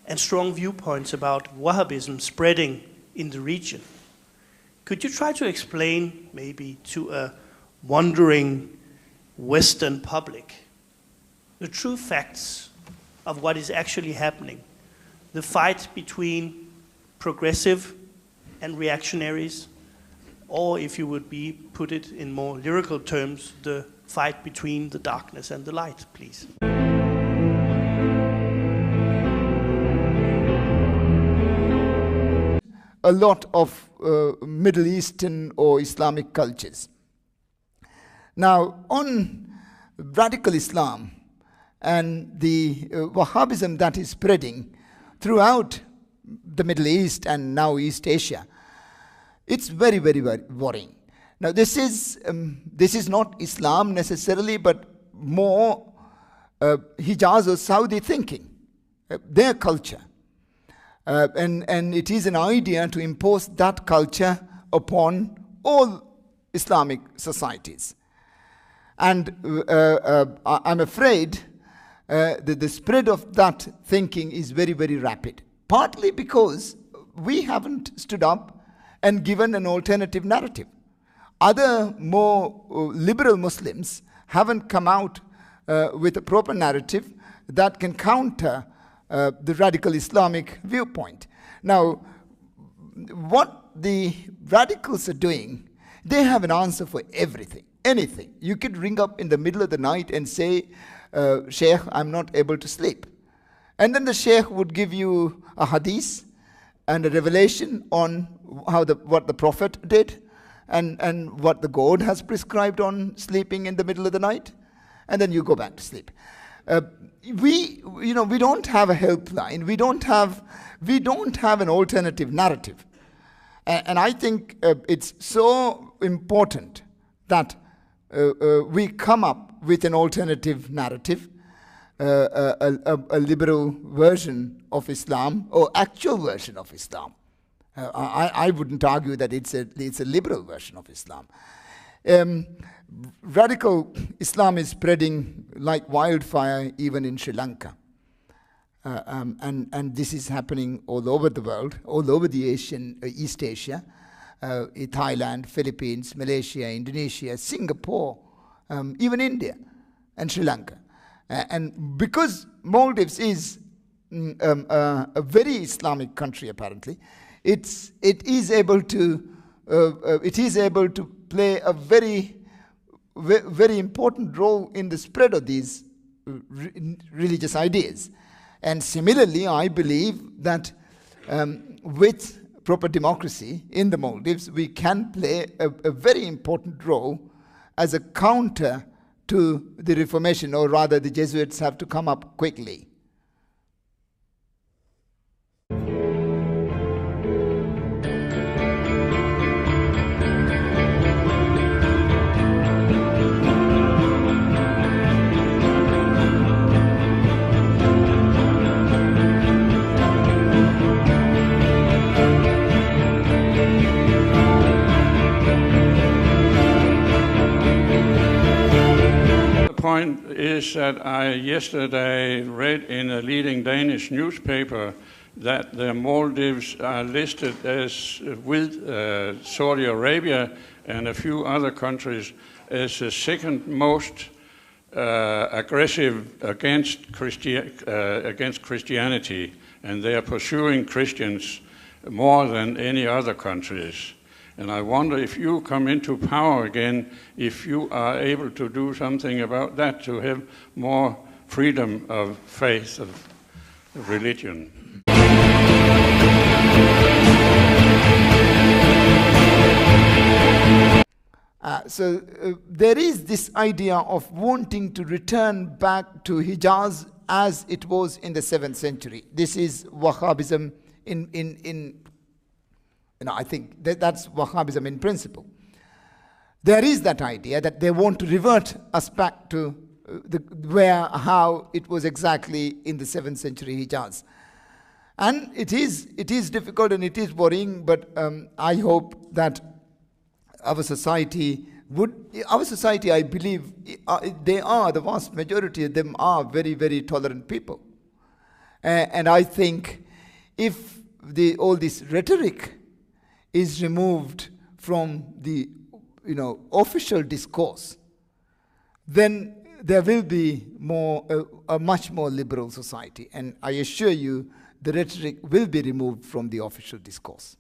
and strong viewpoints about Wahhabism spreading in the region. Could you try to explain, maybe to a wondering Western public, the true facts of what is actually happening, the fight between progressive and reactionaries, or if you would put it in more lyrical terms, the fight between the darkness and the light, please? A lot of Middle Eastern or Islamic cultures. Now, on radical Islam and the Wahhabism that is spreading throughout the Middle East and now East Asia, it's very, very, very worrying. Now, this is not Islam necessarily, but more Hijaz or Saudi thinking, their culture. And it is an idea to impose that culture upon all Islamic societies. And I'm afraid that the spread of that thinking is very, very rapid. Partly because we haven't stood up and given an alternative narrative. Other more liberal Muslims haven't come out with a proper narrative that can counter the radical Islamic viewpoint. Now, what the radicals are doing, they have an answer for everything, anything. You could ring up in the middle of the night and say, Sheikh, I'm not able to sleep. And then the Sheikh would give you a hadith and a revelation on what the Prophet did and what the God has prescribed on sleeping in the middle of the night. And then you go back to sleep. We don't have a helpline. We don't have an alternative narrative. And I think it's so important that we come up with an alternative narrative, a liberal version of Islam or actual version of Islam. I wouldn't argue that it's a liberal version of Islam. Radical Islam is spreading like wildfire even in Sri Lanka. And this is happening all over the world, all over the East Asia, Thailand, Philippines, Malaysia, Indonesia, Singapore, even India and Sri Lanka. And because Maldives is a very Islamic country apparently, it is able to play a very, very important role in the spread of these religious ideas. And similarly, I believe that with proper democracy in the Maldives, we can play a very important role as a counter to the Reformation, or rather the Jesuits have to come up quickly. Point is that I yesterday read in a leading Danish newspaper that the Maldives are listed as, with Saudi Arabia and a few other countries, as the second most aggressive against Christianity, and they are pursuing Christians more than any other countries. And I wonder if you come into power again, if you are able to do something about that, to have more freedom of faith, of religion. So there is this idea of wanting to return back to Hijaz as it was in the 7th century. This is Wahhabism I think that's Wahhabism in principle. There is that idea that they want to revert us back to how it was exactly in the 7th century Hijaz. And it is difficult and it is worrying, but I hope that our society, I believe, the vast majority of them are very, very tolerant people. And I think if all this rhetoric is removed from the official discourse, then there will be a much more liberal society. And I assure you, the rhetoric will be removed from the official discourse.